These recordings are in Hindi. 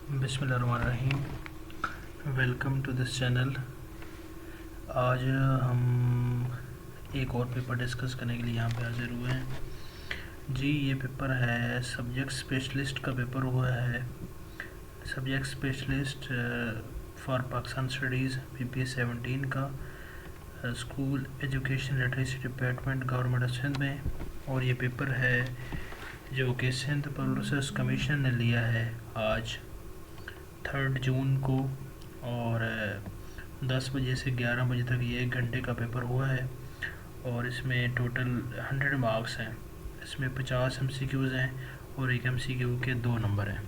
बिस्मिल्लाहिर्रहमानिर्रहीम। Welcome to this channel. आज हम एक और पेपर डिस्कस करने के लिए यहाँ पे हाजिर हुए हैं जी। ये पेपर है सब्जेक्ट स्पेशलिस्ट का पेपर हुआ है। Subject specialist for Pakistan studies PPS 17 का school education literacy department government of Sindh में। और ये पेपर है जो कि सिंध प्रोसेस कमीशन ने लिया है आज 3 जून को, और 10 बजे से 11 बजे तक ये 1 घंटे का पेपर हुआ है। और इसमें टोटल 100 मार्क्स हैं। इसमें 50 MCQs हैं और एक MCQ के 2 नंबर हैं।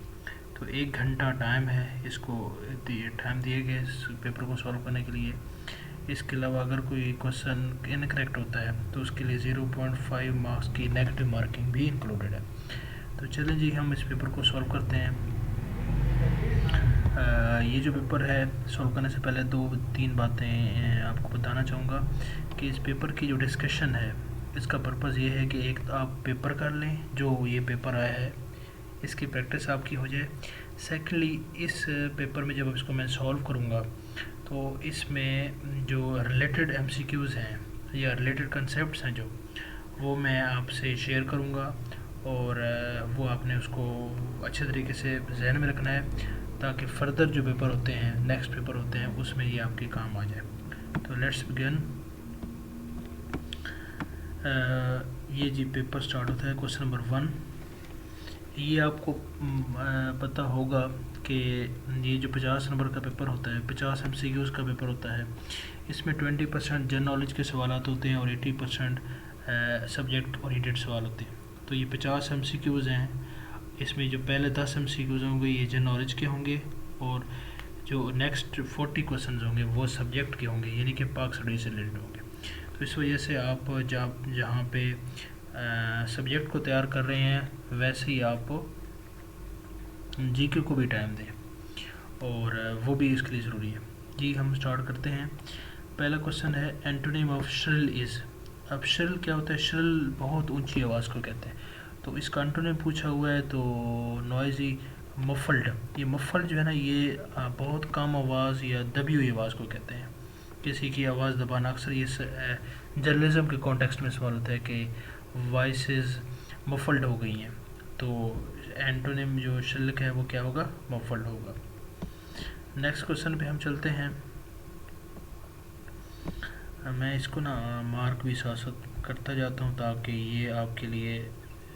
तो 1 घंटा टाइम है, इसको टाइम दिए गए इस पेपर को सॉल्व करने के लिए। इसके अलावा अगर कोई क्वेश्चन इनकरेक्ट होता है तो उसके लिए 0.5 मार्क्स की नेगेटिव मार्किंग भी इंक्लूडेड है। तो चलें जी, हम इस पेपर को सॉल्व करते हैं। ये जो पेपर है सॉल्व करने से पहले 2-3 बातें आपको बताना चाहूँगा कि इस पेपर की जो डिस्कशन है इसका पर्पज़ ये है कि एक तो आप पेपर कर लें, जो ये पेपर आया है इसकी प्रैक्टिस आपकी हो जाए। सेकेंडली, इस पेपर में जब इसको मैं सॉल्व करूँगा तो इसमें जो रिलेटेड MCQs हैं या रिलेटेड कंसेप्ट्स हैं जो वो मैं आपसे शेयर करूँगा, और वो आपने उसको अच्छे तरीके से जहन में रखना है ताकि फ़र्दर जो पेपर होते हैं, नेक्स्ट पेपर होते हैं, उसमें ये आपके काम आ जाए। तो लेट्स बिगिन। ये जी पेपर स्टार्ट होता है। Question number 1। ये आपको पता होगा कि ये जो 50 नंबर का पेपर होता है, 50 MCQs का पेपर होता है, इसमें 20% जनरल नॉलेज के सवाल होते हैं और 80% सब्जेक्ट ओरिएंटेड सवाल होते हैं। तो ये 50 MCQs हैं। इसमें जो पहले 10 MCQs होंगे ये जनरल नॉलेज के होंगे, और जो नेक्स्ट 40 क्वेश्चन होंगे वो सब्जेक्ट के होंगे, यानी कि पाक स्टडी से रिलेटेड होंगे। तो इस वजह से आप जहाँ पे सब्जेक्ट को तैयार कर रहे हैं वैसे ही आप GK को भी टाइम दें, और वो भी इसके लिए ज़रूरी है जी। हम स्टार्ट करते हैं। पहला क्वेश्चन है एंटोनिम ऑफ श्रिल इज़। अब श्रिल क्या होता है? श्रिल बहुत ऊंची आवाज़ को कहते हैं। तो इसका एंटोनिम पूछा हुआ है, तो नॉइज़ी, मफल्ड। ये मफल्ड जो है ना, ये बहुत कम आवाज़ या दबी हुई आवाज़ को कहते हैं। किसी की आवाज़ दबाना, अक्सर ये जर्नलिज्म के कॉन्टेक्स्ट में सवाल होता है कि वॉइसेस मफल्ड हो गई हैं, तो एंटोनिम जो श्रिल का है वो क्या होगा? मफल्ड होगा। नेक्स्ट क्वेश्चन पे हम चलते हैं। मैं इसको ना मार्क भी साथ साथ करता जाता हूँ ताकि ये आपके लिए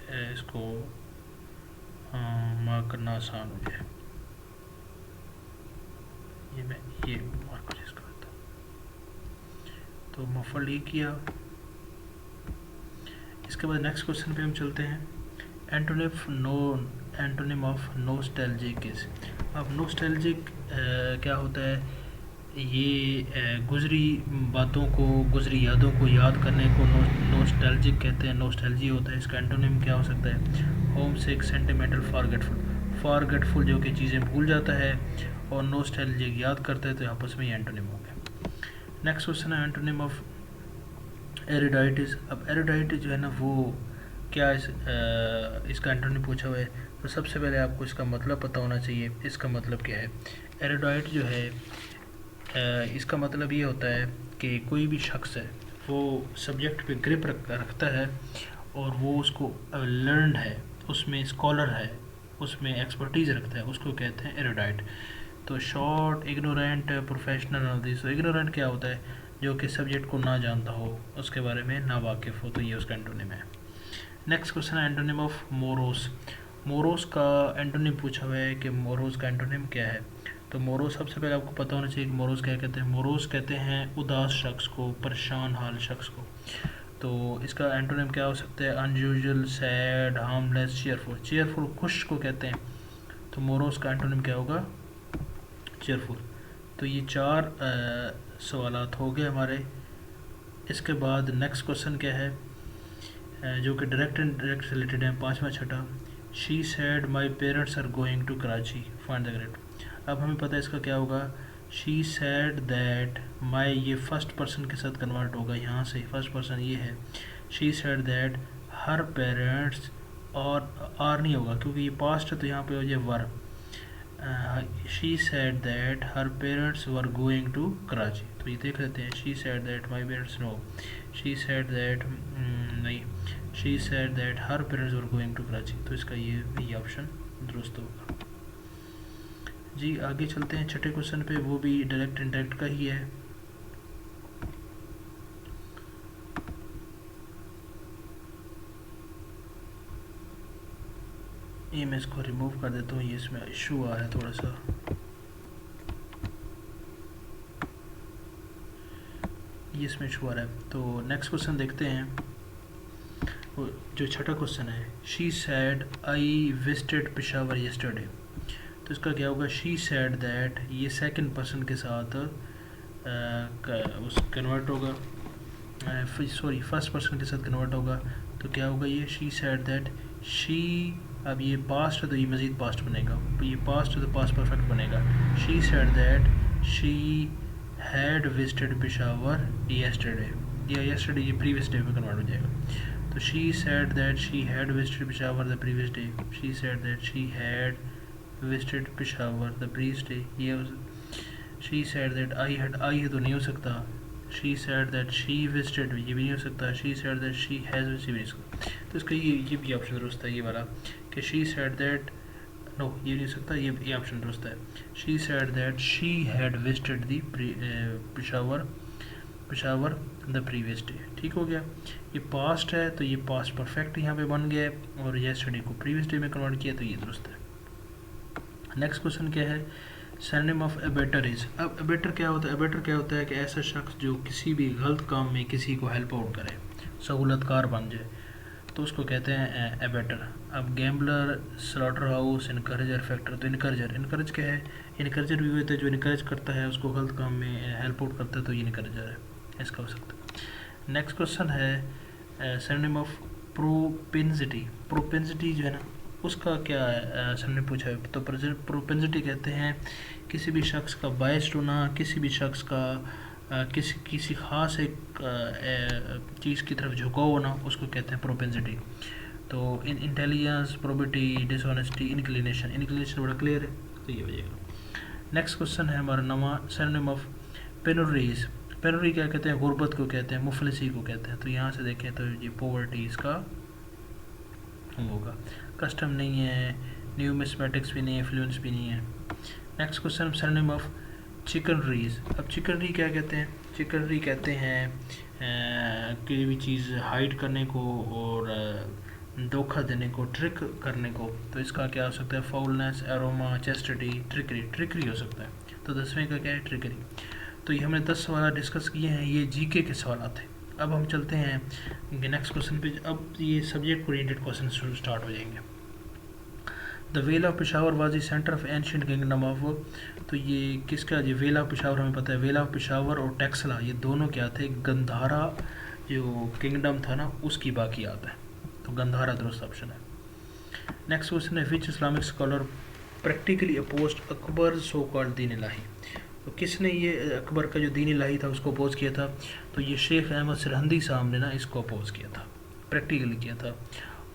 इसको मार्क करना आसान हो जाए। ये मैं ये मार्क कर इसका करता हूँ। तो मफल्ड ये किया। इसके बाद नेक्स्ट क्वेश्चन पे हम चलते हैं। Antonym of nostalgic is. अब नोस्टैल्जिक क्या होता है? ये गुजरी बातों को, गुजरी यादों को याद करने को नोस्टैल्जिक कहते हैं। नोस्टैल्जिया होता है। इसका एंटोनिम क्या हो सकता है? होम सिक, सेंटिमेंटल, फॉरगेटफुल। फॉरगेटफुल जो कि चीज़ें भूल जाता है, और नोस्टैल्जिक याद करता है, तो आपस में एंटोनिम हो गया। नेक्स्ट क्वेश्चन है एंटोनिम ऑफ एरिडाइटिस। अब एरिडाइटिस जो है ना, वो क्या इसका एंटोनिम पूछा हुआ है। तो सबसे पहले आपको इसका मतलब पता होना चाहिए। इसका मतलब क्या है? एरिडाइट जो है इसका मतलब ये होता है कि कोई भी शख्स है वो सब्जेक्ट पे ग्रिप रखता है और वो उसको लर्नड है, उसमें स्कॉलर है, उसमें एक्सपर्टीज़ रखता है, उसको कहते हैं एरिडाइट। तो short, ignorant, professional of this. Ignorant क्या होता है? जो कि सब्जेक्ट को ना जानता हो, उसके बारे में ना वाकिफ़ हो, तो ये उसका एंटोनिम है। नेक्स्ट क्वेश्चन है एंटोनिम ऑफ मोरोस। मोरोस का एंटोनिम पूछा हुआ है कि मोरोस का एंटोनिम क्या है। तो मोरोस सबसे पहले आपको पता होना चाहिए कि मोरोस क्या कहते हैं। मोरोस कहते हैं उदास शख्स को, परेशान हाल शख्स को। तो इसका एंटोनिम क्या हो सकता है? Unusual, sad, harmless, cheerful. Cheerful खुश को कहते हैं, तो मोरोस का एंटोनिम क्या होगा? चीयरफुल। तो ये 4 सवालात हो गए हमारे। इसके बाद नेक्स्ट क्वेश्चन क्या है, जो कि डायरेक्ट एंड डायरेक्ट रिलेटेड है। 5वां छठा। She said my parents are going to Karachi, find the correct. अब हमें पता है इसका क्या होगा। शी सैड दैट माई, ये फर्स्ट पर्सन के साथ कन्वर्ट होगा। यहाँ से फर्स्ट पर्सन ये है। She said that her parents, और आर नहीं होगा क्योंकि ये पास्ट है, तो यहाँ पे हो जाए were. She said that her parents were going to Karachi. तो ये देख लेते हैं, she said that my parents no, she said that नहीं, she said that her parents were going to Karachi. तो इसका ये ऑप्शन दुरुस्त होगा। जी आगे चलते हैं छठे क्वेश्चन पे, वो भी डायरेक्ट इनडायरेक्ट का ही है। ये मैं इसको रिमूव कर देता हूँ, ये इसमें इशू आ रहा है थोड़ा सा। ये इसमें इशू आ रहा है। तो नेक्स्ट क्वेश्चन देखते हैं, जो छठा क्वेश्चन है, she said I visited Peshawar yesterday. तो इसका क्या होगा, शी सैड दैट, ये सेकंड पर्सन के साथ उस कन्वर्ट होगा, सॉरी फर्स्ट पर्सन के साथ कन्वर्ट होगा। तो क्या होगा ये, शी सैड दैट शी, अब ये पास्ट है तो ये मज़ीद पास्ट बनेगा, ये पास्ट है तो पास्ट परफेक्ट बनेगा। She said that she had visited Peshawar yesterday, या यस्टरडे ये प्रीवियस डे में कन्वर्ट हो जाएगा। तो she said that she had visited Peshawar the previous day, she said that she had visited Peshawar the previous day. ये she said that I had, I है तो नहीं हो सकता। She said that she visited, ये भी नहीं हो सकता। She said that she has visited, भी नहीं हो सकता। तो इसका ये भी ऑप्शन दुरुस्त है, ये वाला कि शी सैड दैट, नो ये नहीं हो सकता, ये ऑप्शन दुरुस्त है। She said that she had visited the Peshawar the previous day. ठीक हो गया। ये पास्ट है तो ये पास्ट परफेक्ट यहाँ पे बन गया, और यस्टरडे को प्रीवियस डे में कन्वर्ट किया, तो ये दुरुस्त है। नेक्स्ट क्वेश्चन क्या है, सिनोनिम ऑफ अबेटर इज। अब अबेटर क्या होता है, अबेटर क्या होता है कि ऐसा शख्स जो किसी भी गलत काम में किसी को हेल्प आउट करे, सहूलतकार बन जाए, तो उसको कहते हैं अबेटर। अब गैम्बलर, स्लॉटर हाउस, इनकरेजर, फैक्टर। तो इनकरेज क्या है, इनकरेजर भी होता है जो इनकरेज करता है उसको गलत काम में हेल्प आउट करता है, तो ये इनकरेजर है, इसका हो सकता है। नेक्स्ट क्वेश्चन है सिनोनिम ऑफ प्रोपेंसिटी। प्रोपेंसिटी जो है ना, उसका क्या हमने पूछा है। तो प्रोपेंसिटी कहते हैं किसी भी शख्स का बायस्ड होना, किसी भी शख्स का किसी ख़ास एक चीज़ की तरफ झुकाव होना, उसको कहते हैं प्रोपेंसिटी। तो इंटेलिजेंस, प्रोबिटी, डिसऑनेस्टी, इंक्लिनेशन बड़ा क्लियर है, तो ये हो जाएगा। नेक्स्ट क्वेश्चन है हमारा नवा, सिनोनिम ऑफ पेनुरीज। पेनुरी क्या कहते हैं, गुर्बत को कहते हैं, मुफलिसी को कहते हैं। तो यहाँ से देखें तो ये पॉवर्टी इसका होगा। कस्टम नहीं है, न्यूमिस्मेटिक्स भी नहीं है, फ्लुएंस भी नहीं है। Next question, synonym of chicaneries. अब चिकनरी क्या कहते हैं, चिकनरी कहते हैं कोई भी चीज़ हाइड करने को और धोखा देने को, ट्रिक करने को। तो इसका क्या हो सकता है, फाउलनेस, एरोमा, चेस्टिटी, ट्रिकरी हो सकता है। तो 10वें का क्या है, ट्रिकरी। तो ये हमने 10 सवाल डिस्कस किए हैं, ये जीके के सवाल थे। अब हम चलते हैं नेक्स्ट क्वेश्चन पे। अब ये सब्जेक्ट ओरिएंटेड क्वेश्चन स्टार्ट हो जाएंगे। The well of Peshawar was the centre of ancient kingdom of. तो ये किसका, ये वेल ऑफ पेशावर हमें पता है, वेल ऑफ पेशावर और टैक्सला ये दोनों क्या थे, गंधारा जो किंगडम था ना उसकी बाकी आता है। तो गंधारा दुरुस्त ऑप्शन है। नेक्स्ट क्वेश्चन है, which Islamic scholar practically opposed Akbar so called Din Ilahi. तो किसने ये अकबर का जो दीन इलाही था उसको अपोज किया था। तो ये शेख अहमद सरहंदी साहब ने ना इसको अपोज किया था, प्रैक्टिकली किया था।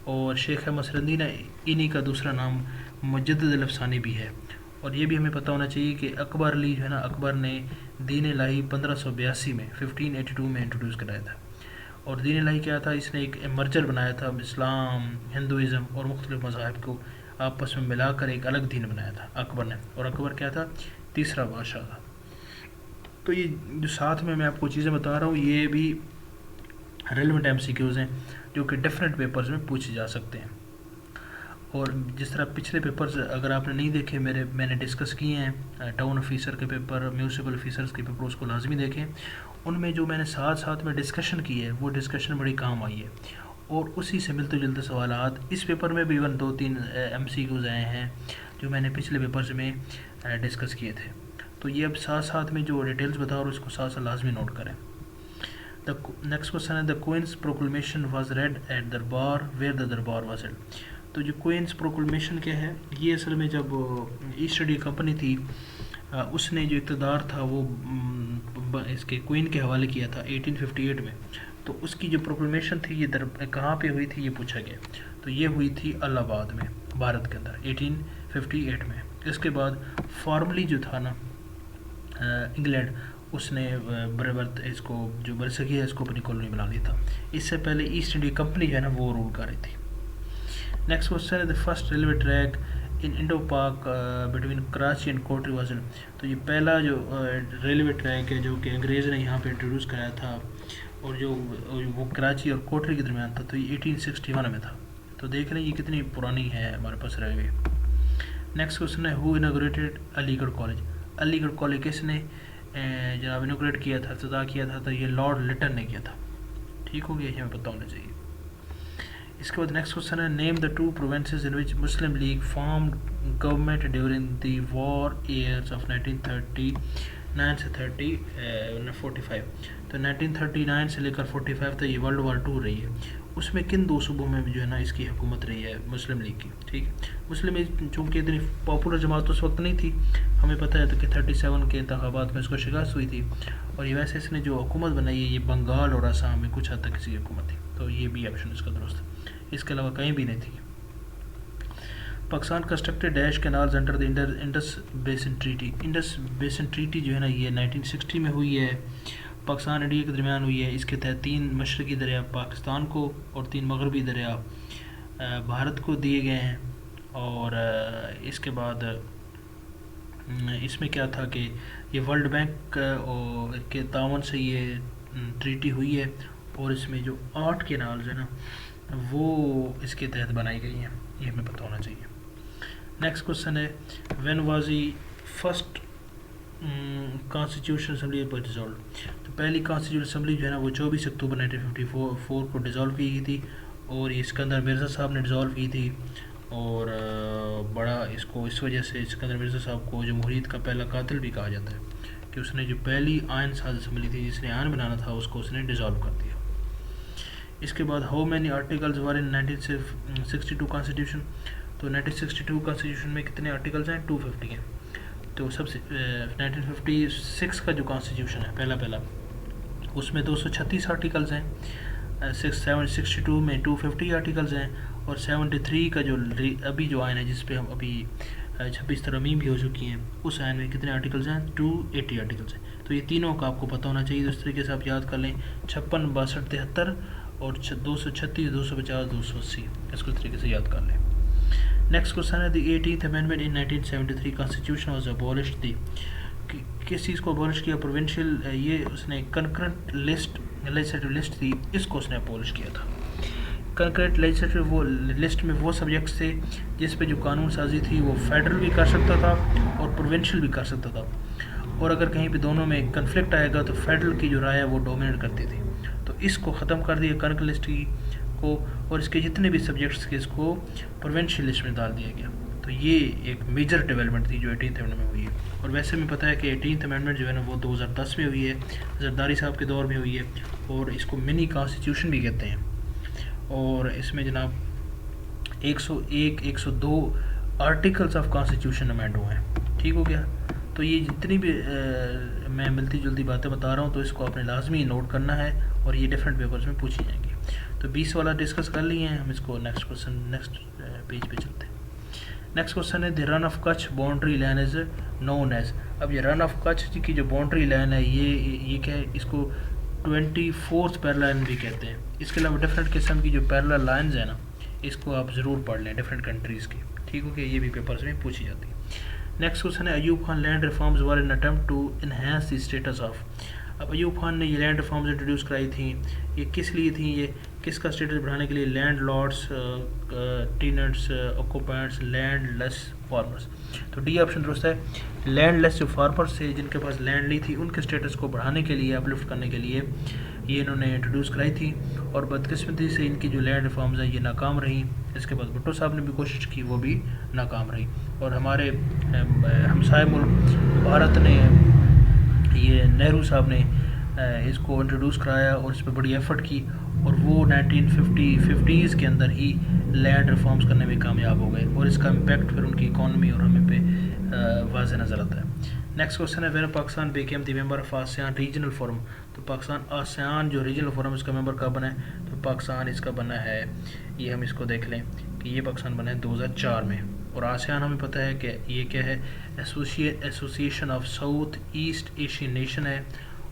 और शेख अहमद सरहंदी ना, इन्हीं का दूसरा नाम मुजद्दिद अल-अफ़सानी भी है। और ये भी हमें पता होना चाहिए कि अकबर अली जो है ना, अकबर ने दीन इलाही 1582 में 1582 में इंट्रोड्यूस कराया था। और दीन इलाही क्या था, इसने एक मर्जर बनाया था, इस्लाम, हिंदुज़म और मुख्तलिफ मज़ाहिब को आपस में मिलाकर एक अलग दीन बनाया था अकबर ने। और अकबर क्या था, तीसरा बादशाह था। तो ये जो साथ में मैं आपको चीज़ें बता रहा हूँ ये भी रेलेवेंट MCQs हैं जो कि डिफरेंट पेपर्स में पूछे जा सकते हैं। और जिस तरह पिछले पेपर्स अगर आपने नहीं देखे मैंने डिस्कस किए हैं, टाउन ऑफिसर के पेपर, म्यूनसिपल ऑफिसर्स के पेपर, उसको लाजमी देखें। उनमें जो मैंने साथ में डिस्कशन की है वो डिस्कशन बड़ी काम आई है। और उसी से मिलते जुलते सवालात इस पेपर में भी इवन 2-3 MCQs आए हैं जो मैंने पिछले पेपर्स में डिस्कस किए थे। तो ये अब साथ में जो डिटेल्स बता और उसको साथ लाजमी नोट करें। द नेक्स्ट क्वेश्चन है, the queen's proclamation was read at durbar where the durbar was held. तो जो क्वींस प्रोक्लेमेशन क्या है, ये असल में जब ईस्ट इंडिया कंपनी थी उसने जो इक़्तिदार था वो इसके क्वीन के हवाले किया था 1858 में। तो उसकी जो प्रोक्लेमेशन थी ये कहाँ पे हुई थी ये पूछा गया। तो ये हुई थी इलाहाबाद में, भारत के अंदर 1858 में। इसके बाद फॉर्मली जो था ना इंग्लैंड, उसने बरबर्त इसको जो बरसगी है इसको अपनी कॉलोनी बना लिया था। इससे पहले ईस्ट इंडिया कंपनी जो है ना वो रूल कर रही थी। नेक्स्ट क्वेश्चन है the first railway track in Indo Pak between Karachi and Kotri was. तो ये पहला जो रेलवे ट्रैक है जो कि अंग्रेज़ ने यहाँ पे इंट्रोड्यूस कराया था और जो वो कराची और कोटरी के दरमियान था, तो ये 1861 में था। तो देख रहे हैं ये कितनी पुरानी है हमारे पास रेलवे। नेक्स्ट क्वेश्चन है who inaugurated Aligarh college. Aligarh college किसने जनाब इनोग्रेट किया था, इफ्तिताह किया था? तो ये लॉर्ड लिटन ने किया था। ठीक हो गया, ये हमें पता होना चाहिए। इसके बाद नेक्स्ट क्वेश्चन है name the two provinces in which Muslim league formed government during the war years of 1939 से 45। तो 1939 से लेकर 45 तक ये वर्ल्ड वॉर 2 रही है। उसमें किन दो सूबों में भी जो है ना इसकी हुकूमत रही है मुस्लिम लीग की। ठीक है, मुस्लिम लीग चूँकि इतनी पॉपुलर जमात उस वक्त नहीं थी, हमें पता है तो कि 37 के इंतखाबात में इसको शिकस्त हुई थी, और ये वैसे इसने जो हुकूमत बनाई है ये बंगाल और असम में कुछ हद तक इसकी हुकूमत थी। तो ये भी ऑप्शन इसका दुरुस्त है, इसके अलावा कहीं भी नहीं थी। Pakistan constructed dash canals under the Indus basin treaty. Indus basin treaty जो है ना ये 1960 में हुई है, पाकिस्तान इंडिया के दरमियान हुई है। इसके तहत 3 मशरकी दरिया पाकिस्तान को और 3 मगरबी दरिया भारत को दिए गए हैं। और इसके बाद इसमें क्या था कि ये वर्ल्ड बैंक के तावन से ये ट्रीटी हुई है, और इसमें जो 8 कैनाल्स है ना वो इसके तहत बनाई गई हैं, ये हमें पता होना चाहिए। नेक्स्ट क्वेश्चन है when was the first constitution assembly पर डिज़ोल्व। तो पहली कॉन्स्टिट्यूशन असम्बली जो है ना वो 24 अक्टूबर 1954 को डिज़ोल्व की गई थी, और ये सिकंदर मिर्ज़ा साहब ने डिज़ोल्व की थी। और बड़ा इसको इस वजह से सिकंदर मिर्ज़ा साहब को जमहूरियत का पहला कातिल भी कहा जाता है कि उसने जो पहली आयन साज असम्बली थी जिसने आयन बनाना था उसको उसने डिज़ोल्व कर दिया। इसके बाद how many articles were in 1962 constitution. तो 1962 कॉन्स्टिट्यूशन में कितने आर्टिकल्स हैं? 250 हैं। तो सबसे 1956 का जो कॉन्स्टिट्यूशन है पहला उसमें 236 आर्टिकल्स हैं। 762 में 250 आर्टिकल्स हैं, और 73 का जो अभी जो आयन है जिस पे हम अभी 26 तरमीम भी हो चुकी हैं, उस आयन में कितने आर्टिकल्स हैं? 280 आर्टिकल्स हैं। तो ये तीनों का आपको पता होना चाहिए। इस तरीके से आप याद कर लें 56, 62, 73 और 236, 250, 280, इसको इस तरीके से याद कर लें। नेक्स्ट क्वेश्चन है the 18th amendment in 1973 constitution was abolished दी। किस चीज़ को अबॉलिश किया? प्रोविंशियल ये उसने कंकरेंट लिस्ट लेजिस्लेटिव लिस्ट थी, इसको उसने अबॉलिश किया था। कंकरेंट लेजिस्लेटिव वो लिस्ट में वो सब्जेक्ट्स थे जिस पे जो कानून साजी थी वो फेडरल भी कर सकता था और प्रोविंशियल भी कर सकता था, और अगर कहीं पे दोनों में कन्फ्लिक्ट आएगा तो फेडरल की जो राय है वो डोमिनेट करती थी। तो इसको ख़त्म कर दिया कंकरेंट लिस्ट को, और इसके जितने भी सब्जेक्ट्स थे इसको प्रोविंशियल लिस्ट में डाल दिया गया। तो ये एक मेजर डेवलपमेंट थी जो 18th अमेंडमेंट में हुई है। और वैसे में पता है कि 18th अमेंडमेंट जो है ना वो 2010 में हुई है, जरदारी साहब के दौर में हुई है, और इसको मिनी कॉन्स्टिट्यूशन भी कहते हैं। और इसमें जनाब 101, 102 आर्टिकल्स ऑफ कॉन्स्टिट्यूशन अमेंड हुए हैं। ठीक हो गया। तो ये जितनी भी मैं मिलती जुलती बातें बता रहा हूँ तो इसको आपने लाजमी नोट करना है, और ये डिफरेंट पेपर्स में पूछी जाएंगी। तो 20 वाला डिस्कस कर लिए हैं हम, इसको नेक्स्ट पेज पे चलते हैं। नेक्स्ट क्वेश्चन है the Rann of Kutch boundary line is known as. अब ये रन ऑफ कच्छ की जो बाउंड्री लाइन है ये क्या है? इसको 24th पैरेलल लाइन भी कहते हैं। इसके अलावा डिफरेंट किस्म की जो पैरेलल लाइन्स हैं ना इसको आप ज़रूर पढ़ लें डिफरेंट कंट्रीज़ की। ठीक हो गया, ये भी पेपर्स में पूछी जाती है। नेक्स्ट क्वेश्चन है Ayub Khan land reforms were in attempt to enhance the status of. अब अयूब खान ने ये लैंड रिफॉर्म्स इंट्रोड्यूस कराई थी, ये किस लिए थी? ये किसका स्टेटस बढ़ाने के लिए? Landlords, tenants, occupants, landless farmers. तो डी ऑप्शन दुरुस्त है। लैंड लेस जो फार्मर्स थे जिनके पास लैंड ली थी उनके स्टेटस को बढ़ाने के लिए, अपलिफ्ट करने के लिए ये इन्होंने इंट्रोड्यूस कराई थी, और बदकिस्मती से इनकी जो लैंड रिफॉर्म्स हैं ये नाकाम रही। इसके बाद भुट्टो साहब ने भी कोशिश की, वो भी नाकाम रही, और हमारे हमसाय मुल्क भारत ने, ये नेहरू साहब ने इसको इंट्रोड्यूस कराया और इस पर बड़ी एफर्ट की, और वो 1950s के अंदर ही लैंड रिफॉर्म्स करने में कामयाब हो गए, और इसका इम्पैक्ट फिर उनकी इकॉनमी और हमें पे वाज़े नज़र आता है। नेक्स्ट क्वेश्चन है when Pakistan became the member of ASEAN regional forum. तो पाकिस्तान आसियान जो रीजनल फोरम इसका मेंबर कब बना है? तो पाकिस्तान इसका बना है, ये हम इसको देख लें कि ये पाकिस्तान बना है 2004 में। और आसियान हमें पता है कि ये क्या है, association of south east Asian nation है,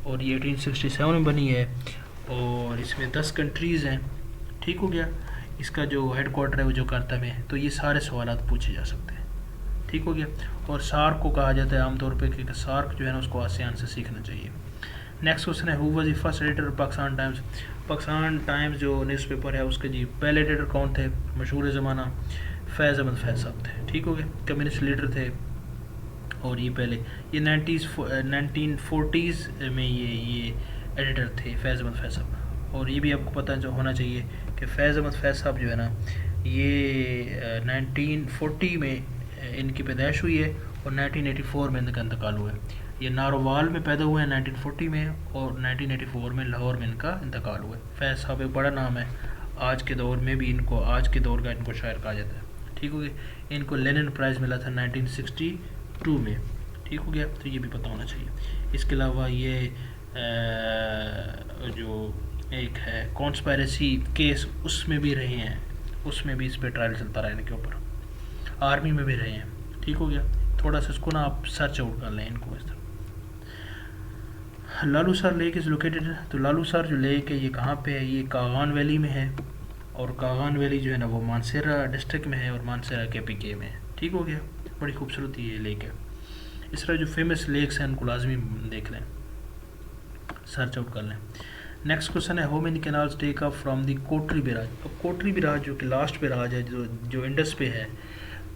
और ये 1867 में बनी है, और इसमें 10 कंट्रीज़ हैं। ठीक हो गया। इसका जो हेड क्वार्टर है वो जकार्ता में है। तो ये सारे सवाल पूछे जा सकते हैं। ठीक हो गया। और सार्क को कहा जाता है आमतौर पे कि सार्क जो है ना उसको आसियान से सीखना चाहिए। नेक्स्ट क्वेश्चन है, who was the first editor of Pakistan times. Pakistan times जो न्यूज़पेपर है उसके जी पहले एडिटर कौन थे? मशहूर ज़माना फैज़ अहमद फैज़ साहब थे। ठीक हो गया। कम्युनिस्ट लीडर थे, और ये पहले ये 1940s में ये एडिटर थे फैज़ अहमद फैज़ साहब। और ये भी आपको पता जो होना चाहिए कि फैज़ अहमद फैज़ साहब जो है ना ये 1940 में इनकी पैदाइश हुई है, और 1984 में इनका इंतकाल हुआ है। ये नारोवाल में पैदा हुए हैं 1940 में, और 1984 में लाहौर में इनका इंतकाल हुआ है। फैज़ साहब एक बड़ा नाम है, आज के दौर में भी इनको, आज के दौर का इनको शायर कहा जाता है। ठीक हो गया। इनको लेनिन प्राइज़ मिला था 1962 में। ठीक हो गया। तो ये भी पता होना चाहिए। इसके अलावा ये जो एक है कॉन्स्पायरेसी केस, उसमें भी रहे हैं, उसमें भी इस पर ट्रायल चलता रहा इनके ऊपर, आर्मी में भी रहे हैं। ठीक हो गया। थोड़ा सा इसको ना आप सर्च आउट कर लें इनको इस तरह। Lalu sir lake is located. तो लालू सर जो लेक है ये कहाँ पे है? ये कागान वैली में है, और कागान वैली जो है ना वो मानसेरा डिस्ट्रिक्ट में है, और मानसेरा KPK में है। ठीक हो गया। बड़ी खूबसूरत ये लेक है। इस तरह जो फेमस लेक्स हैं उनको लाजमी देख लें, सर्च आउट कर लें। नेक्स्ट क्वेश्चन है, how many canals take up from the Kotri barrage. अब कोटरी बैराज जो कि लास्ट बैराज है जो इंडस पे है,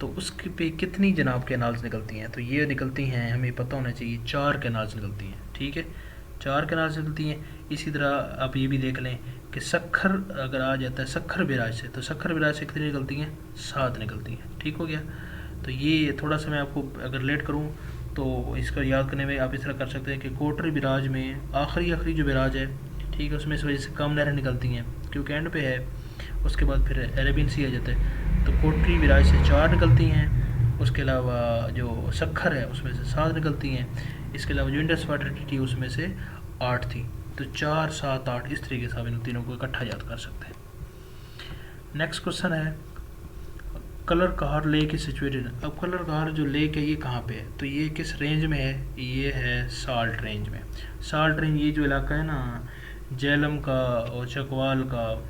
तो उसके पे कितनी जनाब कैनाल्स निकलती हैं? तो ये निकलती हैं, हमें पता होना चाहिए, 4 कैनाल्स निकलती हैं। ठीक है, 4 कैनाल्स निकलती हैं। इसी तरह आप ये भी देख लें कि सखर अगर आ जाता है सखर बैराज से, तो सखर बैराज से कितनी निकलती हैं? 7 निकलती हैं। ठीक हो गया। तो ये थोड़ा सा मैं आपको अगर लेट करूँ तो इसका याद करने में आप इस तरह कर सकते हैं कि कोटरी बैराज में आखिरी जो बैराज है, ठीक है, उसमें इस वजह से कम नहरें निकलती हैं क्योंकि एंड पे है। उसके बाद फिर अरेबियन सी आ जाता है, तो कोटरी बैराज से 4 निकलती हैं। उसके अलावा जो सखर है उसमें से 7 निकलती हैं। इसके अलावा जो इंडस वाटर थी उसमें से 8 थी। तो 4, 7, 8 इस तरीके से आप इन तीनों को इकट्ठा याद कर सकते हैं। नेक्स्ट क्वेश्चन है, colour Kahar lake is situated. अब कलर कहार जो लेक है ये कहाँ पे है? तो ये किस रेंज में है? ये है साल्ट रेंज में। साल्ट रेंज ये जो इलाका है ना झेलम का और चकवाल का,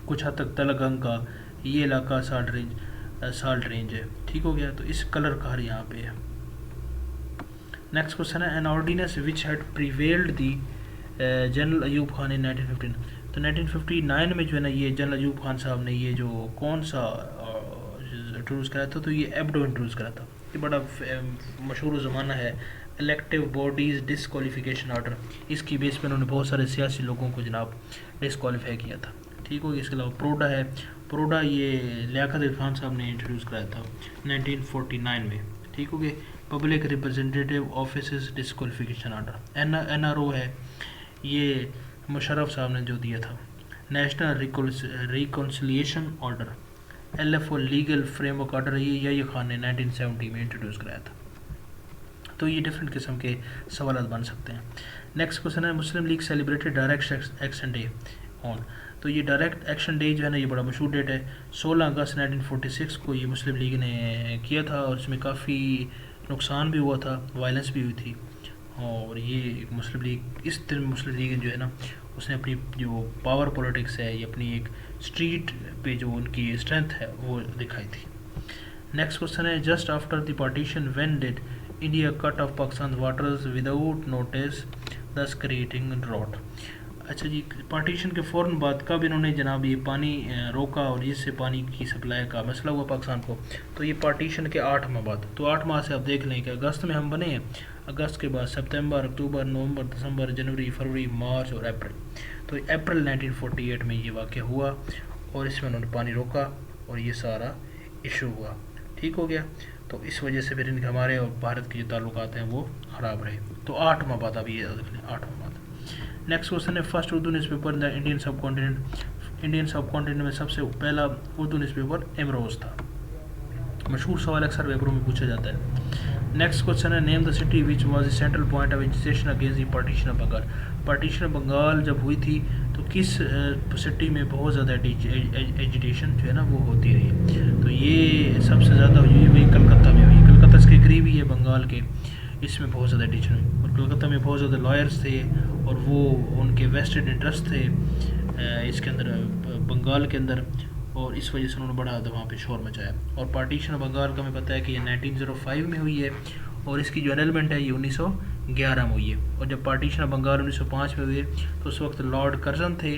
कुछ हद तक तलगंग का, ये इलाका साल्ट रेंज है। ठीक हो गया। तो इस कलर कहार यहाँ पे है। नेक्स्ट क्वेश्चन है, an ordinance which had prevailed the general Ayub Khan in 1915। तो 1959 में जो है ना ये जनरल अयूब खान साहब ने ये जो कौन सा इंट्रोड्यूस कराया था? तो ये एब्डो इंट्रोड्यूस कराया था। ये बड़ा मशहूर ज़माना है, इलेक्टिव बॉडीज़ डिसक्वालिफिकेशन ऑर्डर। इसकी बेस पर उन्होंने बहुत सारे सियासी लोगों को जनाब डिसक्वालीफाई किया था। ठीक हो गया। इसके अलावा प्रोडा है, प्रोडा ये लियाकत अली खान साहब ने इंट्रोड्यूस कराया था 1949 में। ठीक हो गया। Public representative office disqualification order NRO है, ये मुशर्रफ साहब ने जो दिया था। National reconciliation order LFO legal framework order ये खान ने 1970 में इंट्रोड्यूस कराया था। तो ये डिफरेंट किस्म के सवाल बन सकते हैं। नेक्स्ट क्वेश्चन है, Muslim League celebrated direct action day on. तो ये डायरेक्ट एक्शन डे जो है ना ये बड़ा मशहूर डेट है। 16 अगस्त 1946 को ये मुस्लिम लीग ने किया था, और इसमें काफ़ी नुकसान भी हुआ था, वायलेंस भी हुई थी। और ये मुस्लिम लीग, इस दिन मुस्लिम लीग जो है ना उसने अपनी जो पावर पॉलिटिक्स है, ये अपनी एक स्ट्रीट पे जो उनकी स्ट्रेंथ है वो दिखाई थी। नेक्स्ट क्वेश्चन है, just after the partition when did India cut off Pakistan waters without notice दस क्रिएटिंग ड्रॉट। अच्छा जी, पार्टीशन के फ़ौरन बाद कब इन्होंने जनाब ये पानी रोका और इससे पानी की सप्लाई का मसला हुआ पाकिस्तान को? तो ये पार्टीशन के 8 माह बाद। तो 8 माह से आप देख लें कि अगस्त में हम बने हैं, अगस्त के बाद सितंबर, अक्टूबर, नवंबर, दिसंबर, जनवरी, फरवरी, मार्च और अप्रैल। तो अप्रैल 1948 में ये वाक़या हुआ और इसमें उन्होंने पानी रोका और ये सारा इशू हुआ। ठीक हो गया। तो इस वजह से फिर हमारे और भारत के जो ताल्लुकात हैं वो ख़राब रहे। तो 8 माह बाद, अब ये देख लें 8 माह बाद। नेक्स्ट क्वेश्चन है, first Urdu newspaper in the Indian सब कॉन्टिनेंट। इंडियन सब कॉन्टिनेंट में सबसे पहला उर्दू न्यूज़पेपर इमरोज़ था। मशहूर सवाल अक्सर पेपरों में पूछा जाता है। नेक्स्ट क्वेश्चन है, name the city which was the central point of agitation against the partition of Bengal. Partition of Bengal जब हुई थी तो किस सिटी में बहुत ज़्यादा एजिटेशन जो है ना वो होती रही है। तो ये सबसे ज़्यादा हुई हुई कलकत्ता में हुई। कलकत्ता इसके करीब ही है बंगाल के, इसमें बहुत ज़्यादा एजिटेशन हुई। और कलकत्ता में बहुत ज़्यादा लॉयर्स थे और वो उनके वेस्टेड इंटरेस्ट थे इसके अंदर बंगाल के अंदर, और इस वजह से उन्होंने बड़ा वहाँ पे शोर मचाया। और पार्टीशन बंगाल का हमें पता है कि ये 1905 में हुई है और इसकी जो एनलमेंट है ये 1911 में हुई है। और जब पार्टीशन बंगाल 1905 में हुई है तो उस वक्त लॉर्ड कर्जन थे,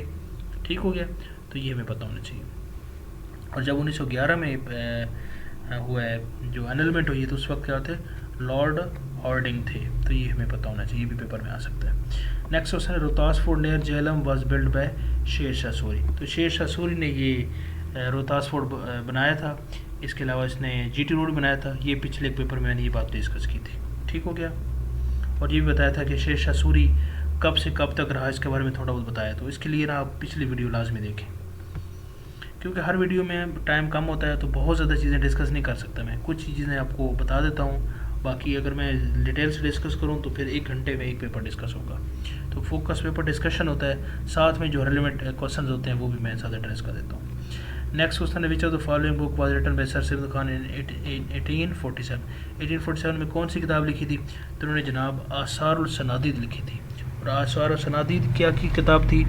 ठीक हो गया, तो ये हमें पता होना चाहिए। और जब 1911 में हुआ है जो एनलमेंट हुई है तो उस वक्त क्या थे, लॉर्ड हॉर्डिंग थे, तो ये हमें पता होना चाहिए, ये भी पेपर में आ सकता है। नेक्स्ट क्वेश्चन है, Rohtas fort near Jhelum was build by Sher Shah Suri. तो शेर शाह सूरी ने ये रोहतास फोर्ट बनाया था। इसके अलावा इसने जीटी रोड बनाया था। ये पिछले एक पेपर में मैंने ये बात डिस्कस की थी, ठीक हो गया। और ये भी बताया था कि शेर शाह सूरी कब से कब तक रहा, इसके बारे में थोड़ा बहुत बताया। तो इसके लिए ना आप पिछली वीडियो लाजमी देखें, क्योंकि हर वीडियो में टाइम कम होता है तो बहुत ज़्यादा चीज़ें डिस्कस नहीं कर सकता मैं। कुछ चीज़ें आपको बता देता हूँ, बाकी अगर मैं डिटेल से डिस्कस करूँ तो फिर 1 घंटे में एक पेपर डिस्कस होगा। तो फोकस पेपर डिस्कशन होता है, साथ में जो रेलिवेंट क्वेश्चन होते हैं वो भी मैं साथ एड्रेस कर देता हूँ। नेक्स्ट क्वेश्चन है, which of the following book was written by Sir Syed Khan in 1847। 1847 में कौन सी किताब लिखी थी? तो उन्होंने जनाब आसारुल सनादीद लिखी थी। और आसारुल सनादीद क्या की किताब थी?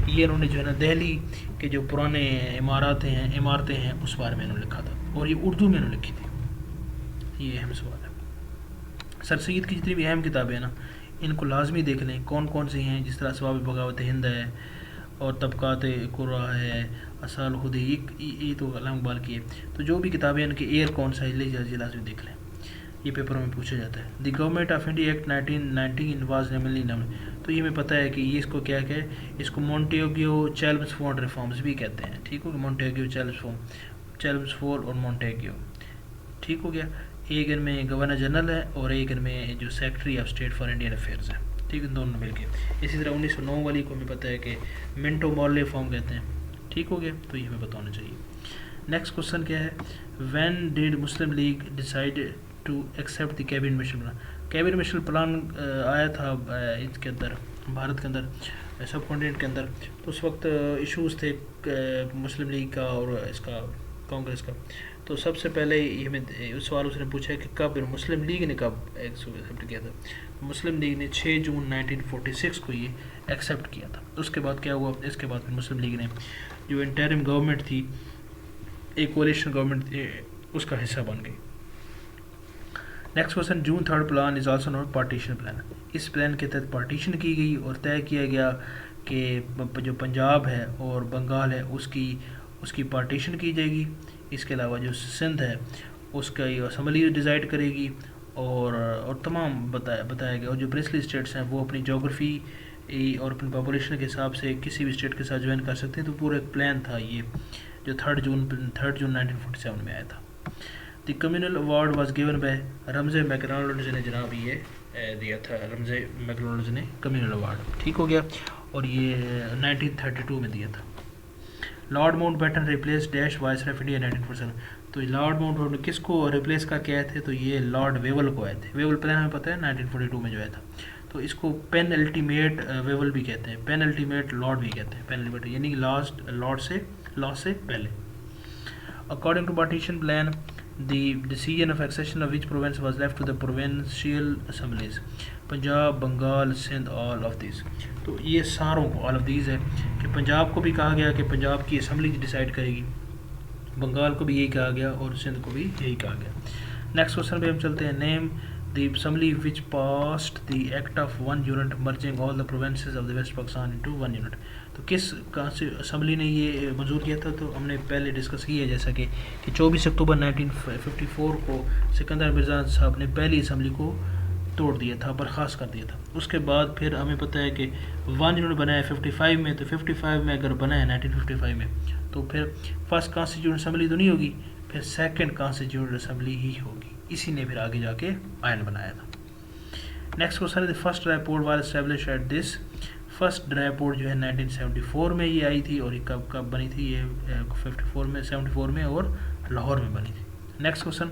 ये इन्होंने जो है ना दिल्ली के जो पुराने इमारतें हैं उस बारे में इन्होंने लिखा था, और ये उर्दू में इन्होंने लिखी थी। ये अहम सवाल है। सर सैयद की जितनी भी अहम किताबें हैं ना, इनको लाजमी देख लें कौन कौन सी हैं। जिस तरह सवाब बगावत हिंद है और तबकात कुर्रा है, असाल खुद ये तो अलग इकबाल की है। तो जो भी किताबें इनके एयर कौन सा है लाजमी देख लें, ये पेपरों में पूछा जाता है। The Government of India Act 1919 was namely नम। तो ये हमें पता है कि ये इसको क्या है, इसको मोंटेग्यू चेल्म्सफोर्ड रिफॉर्म्स भी कहते हैं, ठीक हो गया। मोंटेग्यू चेल्म्सफोर्ड और मोंटेग्यू, ठीक हो गया। एक इनमें गवर्नर जनरल है और एक इनमें जो secretary of state for Indian affairs है, ठीक है, दोनों मिलके। इसी तरह 1909 वाली को हमें पता है कि मिंटो मॉर्ले फॉर्म कहते हैं, ठीक हो गया। तो ये हमें पता होना चाहिए। नेक्स्ट क्वेश्चन क्या है, when did Muslim League decide to accept the cabinet mission plan. Cabinet mission plan आया था इसके अंदर, भारत के अंदर, सब कॉन्टिनेंट के अंदर। तो उस वक्त इश्यूज़ थे मुस्लिम लीग का और इसका कांग्रेस का। तो सबसे पहले हमें उस सवाल उसने पूछा है कि कब मुस्लिम लीग ने कब एक्सेप्ट किया था। मुस्लिम लीग ने 6 जून 1946 को ये एक्सेप्ट किया था। उसके बाद क्या हुआ, इसके बाद फिर मुस्लिम लीग ने जो इंटरिम गवर्नमेंट थी, एक कोalition गवर्नमेंट, उसका हिस्सा बन गई। Next question, June 3 plan is also not partition plan. इस प्लान के तहत पार्टीशन की गई और तय किया गया कि जो पंजाब है और बंगाल है उसकी पार्टीशन की जाएगी। इसके अलावा जो सिंध है उसका ये असम्बली डिसाइड करेगी और तमाम बताया गया। और जो प्रिंसली स्टेट्स हैं वो अपनी जोग्राफ़ी और अपनी पॉपुलेशन के हिसाब से किसी भी स्टेट के साथ ज्वाइन कर सकते हैं। तो पूरा एक प्लान था ये जो 3 जून 1947 में आया था। The communal award was given by Ramsay MacDonald's ने जनाब ये दिया था, रमजे मैकडॉनल्ड्स ने कम्युनल अवार्ड, ठीक हो गया। और ये 1932 में दिया था। Lord Mountbatten replace dash viceroy of India 1947। तो लॉर्ड माउंटबेटन किसको रिप्लेस करके आए थे? तो ये लॉर्ड वेवल को आए थे। वेवल प्लान हमें पता है 1942 में जो आया था। तो इसको पेन अल्टीमेट वेवल भी कहते हैं, पेन अल्टीमेट लॉर्ड भी कहते हैं, पेन अल्टीमेट यानी लास्ट लॉर्ड से पहले। According to partition plan the decision of accession of which province was left to the provincial assemblies। Punjab, Bengal, Sindh, all of these। तो ये सारों को all of these है कि पंजाब को भी कहा गया कि पंजाब की असम्बली डिसाइड करेगी, बंगाल को भी यही कहा गया और सिंध को भी यही कहा गया। नेक्स्ट क्वेश्चन पे हम चलते हैं, name the assembly which passed the act of 1 unit merging all the provinces of the West Pakistan into 1 unit. तो किस असम्बली ने ये मंजूर किया था? तो हमने पहले डिस्कस किया है जैसा कि 24 अक्टूबर 1954 को सिकंदर मिर्ज़ा साहब ने पहली असम्बली को तोड़ दिया था, बर्खास्त कर दिया था। उसके बाद फिर हमें पता है कि 1 यूनिट बना है 55 में। तो 55 में अगर बना है 1955 में तो फिर फर्स्ट कॉन्स्टिट्यूंट असम्बली तो नहीं होगी, फिर सेकंड कॉन्स्टिट्यूंट असम्बली ही होगी। इसी ने फिर आगे जाके आयन बनाया था। नेक्स्ट क्वेश्चन है, first dry port was established at this. First dry port जो है 1974 में ये आई थी और ये कब बनी थी? ये 74 में और लाहौर में बनी थी। Next question,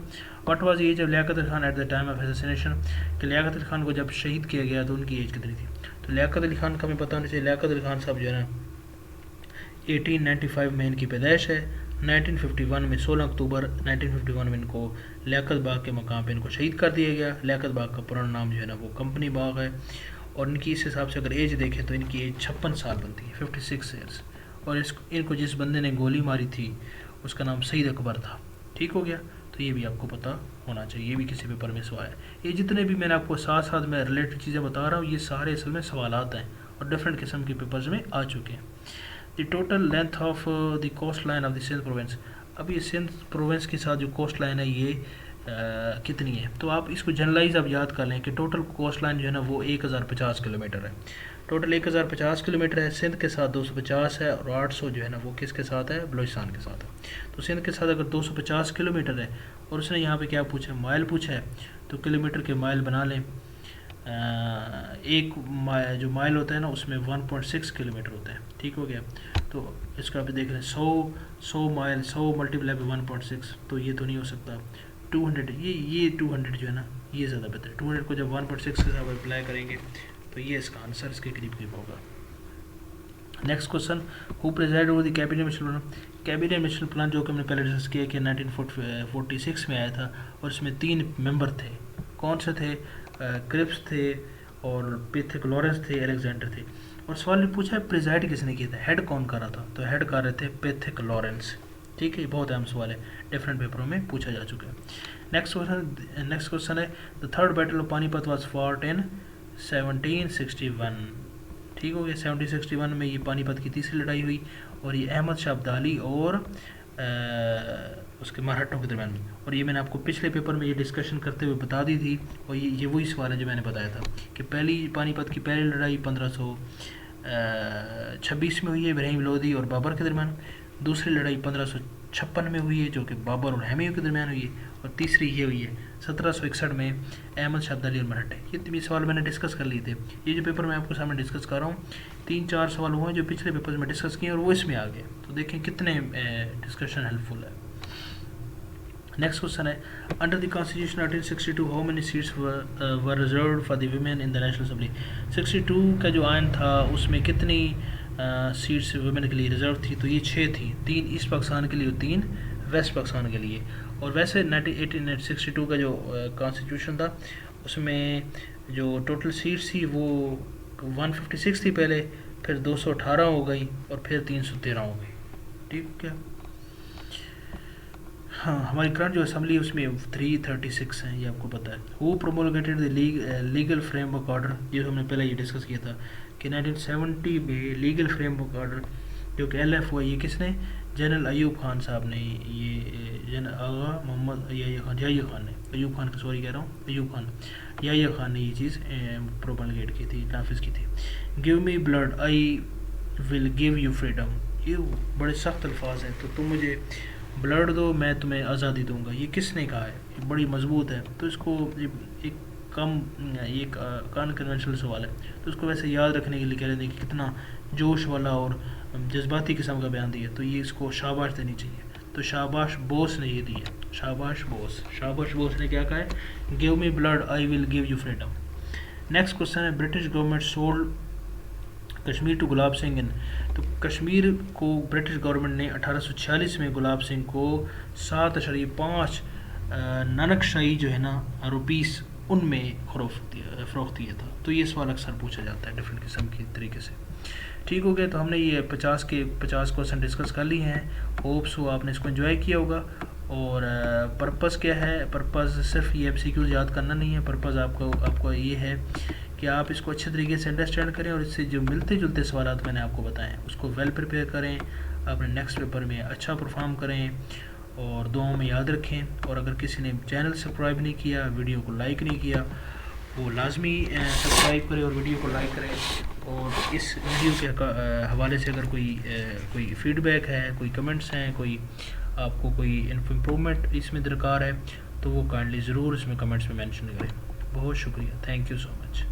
what was age of Liaquat Ali Khan at the time of assassination. कि लियाकत अली खान को जब शहीद किया गया तो उनकी एज कितनी थी? तो लियाकत अली खान का हमें पता होना चाहिए। लियाकत अली खान साहब जो है ना 1895 में इनकी पैदाइश है। 1951 में 16 अक्टूबर 1951 में इनको लियाकत बाग के मकाम पे इनको शहीद कर दिया गया। लियाकत बाग का पुराना नाम जो है ना वो कंपनी बाग है। और इनकी इस हिसाब से अगर एज देखें तो इनकी एज 56 साल बनती है, 56 ईयर्स। और इनको जिस बंदे ने गोली मारी थी उसका नाम सईद अकबर था। ठीक हो गया, तो ये भी आपको पता होना चाहिए, ये भी किसी पेपर में सवाल है। ये जितने भी मैंने आपको साथ साथ में रिलेटेड चीज़ें बता रहा हूँ ये सारे असल में सवालात हैं और डिफरेंट किस्म के पेपर्स में आ चुके हैं। The total length of the coastline of the Sindh province. अब ये सिंध प्रोविंस के साथ जो कोस्ट लाइन है ये कितनी है, तो आप इसको जनरलाइज आप याद कर लें कि टोटल कोस्ट लाइन जो है ना वो 1050 किलोमीटर है। टोटल 1050 किलोमीटर है। सिंध के साथ 250 है और 800 जो है ना वो किसके साथ है, बलूचिस्तान के साथ है। तो सिंध के साथ अगर 250 किलोमीटर है और उसने यहाँ पे क्या पूछा है, माइल पूछा है, तो किलोमीटर के माइल बना लें। एक जो माइल होता है ना उसमें 1.6 किलोमीटर होता है। ठीक हो गया, तो इसका आप देख लें 100 माइल 100 मल्टीप्लाई बाई 1.6, तो ये तो नहीं हो सकता। 200 ये 200 जो है ना ये ज़्यादा बेहतर है। 200 को जब 1.6 के साथ अप्लाई करेंगे तो ये इसका आंसर इसके करीब करीब होगा। Next question, who presided over the cabinet mission plan. Cabinet mission plan जो कि हमने पहले डिस्कस किया कि 1946 में आया था और इसमें 3 मेंबर थे। कौन से थे, क्रिप्स थे और पेथिक लॉरेंस थे, अलेक्जेंडर थे। और सवाल में पूछा है प्रेजाइड किसने किया था, हेड कौन कर रहा था, तो हेड कर रहे थे पेथिक लॉरेंस। ठीक है, बहुत अहम सवाल है, डिफरेंट पेपरों में पूछा जा चुका है। नेक्स्ट क्वेश्चन है the third battle of Panipat was fought in 1761। ठीक हो गया, 1761 में ये पानीपत की तीसरी लड़ाई हुई और ये अहमद शाह अब्दाली और उसके मराठों के दरमियान में। और ये मैंने आपको पिछले पेपर में ये डिस्कशन करते हुए बता दी थी और ये वही सवाल है जो मैंने बताया था कि पानीपत की पहली लड़ाई 1526 में हुई है इब्राहिम लोदी और बाबर के दरमियान। दूसरी लड़ाई 1556 में हुई है जो कि बाबर और हैमियों के दरमियान हुई है। और तीसरी ये हुई है 1761 में अहमद शाह अब्दाली और मराठे। ये 3 सवाल मैंने डिस्कस कर लिए थे। ये जो पेपर मैं आपको सामने डिस्कस कर रहा हूँ 3-4 सवाल हुए जो पिछले पेपर में डिस्कस किए और वो इसमें आ गए। तो देखें कितने डिस्कशन हेल्पफुल है। नेक्स्ट क्वेश्चन है under the constitution 1862 how many seats were reserved for the women in the national assembly. 62 का जो आयन था उसमें कितनी सीट्स वुमेन के लिए रिजर्व थी, तो ये 6 थी। 3 ईस्ट पाकिस्तान के लिए और 3 वेस्ट पाकिस्तान के लिए। और वैसे 1862 का जो कॉन्स्टिट्यूशन था उसमें जो टोटल सीट्स थी वो 156 थी पहले, फिर 218 हो गई और फिर 313 हो गई। ठीक क्या, हाँ हमारी करंट जो असेंबली है उसमें 336 हैं, ये आपको पता है। Who promulgated the legal framework order, जो हमने पहले ये डिस्कस किया था कि 1970 में लीगल फ्रेमवर्क ऑर्डर जो कि LF हुआ, ये किसने, जनरल अयूब खान साहब ने, ये जनरल आगा मोहम्मद याह्या खान ने, अयूब खान का सॉरी कह रहा हूँ, अयूब खान याह्या खान ने ये चीज़ प्रोमोलगेट की थी, नाफिज की थी। Give me blood I will give you freedom, ये बड़े सख्त अल्फाज हैं, तो तुम मुझे ब्लड दो मैं तुम्हें आज़ादी दूंगा। ये किसने कहा है, ये बड़ी मजबूत है। तो इसको एक कन्वेंशनल सवाल है, तो उसको वैसे याद रखने के लिए कह रहे थे कि कितना जोश वाला और जज्बाती किस्म का बयान दिया, तो ये इसको शाबाश देनी चाहिए। तो शाबाश बोस ने ये दी है, शाबाश बोस ने क्या कहा है, give me blood I will give you freedom. Next question है British government sold Kashmir to Gulab Singh in. तो कश्मीर को ब्रिटिश गवर्नमेंट ने 1846 में गुलाब सिंह को 7.5 नानकशाही जो है ना रुपीस उनमें फ़रोख्त दिया था। तो ये सवाल अक्सर पूछा जाता है डिफरेंट किस्म की तरीके से। ठीक हो गया, तो हमने ये 50 क्वेश्चन डिस्कस कर लिए हैं। होप्स हो आपने इसको एंजॉय किया होगा। और पर्पज़ क्या है, पर्पज़ सिर्फ ये MCQ याद करना नहीं है, पर्पज़ आपको ये है कि आप इसको अच्छे तरीके से अंडरस्टैंड करें और इससे जो मिलते जुलते सवाल मैंने आपको बताएं उसको वेल प्रिपेयर करें, अपने नेक्स्ट पेपर में अच्छा परफॉर्म करें और दुआओं में याद रखें। और अगर किसी ने चैनल सब्सक्राइब नहीं किया, वीडियो को लाइक नहीं किया, वो लाजमी सब्सक्राइब करें और वीडियो को लाइक करें। और इस वीडियो के हवाले से अगर कोई फीडबैक है, कोई कमेंट्स हैं, कोई आपको कोई इम्प्रूवमेंट इसमें दरकार है तो वो काइंडली ज़रूर इसमें कमेंट्स में मेंशन करें। बहुत शुक्रिया, थैंक यू सो मच।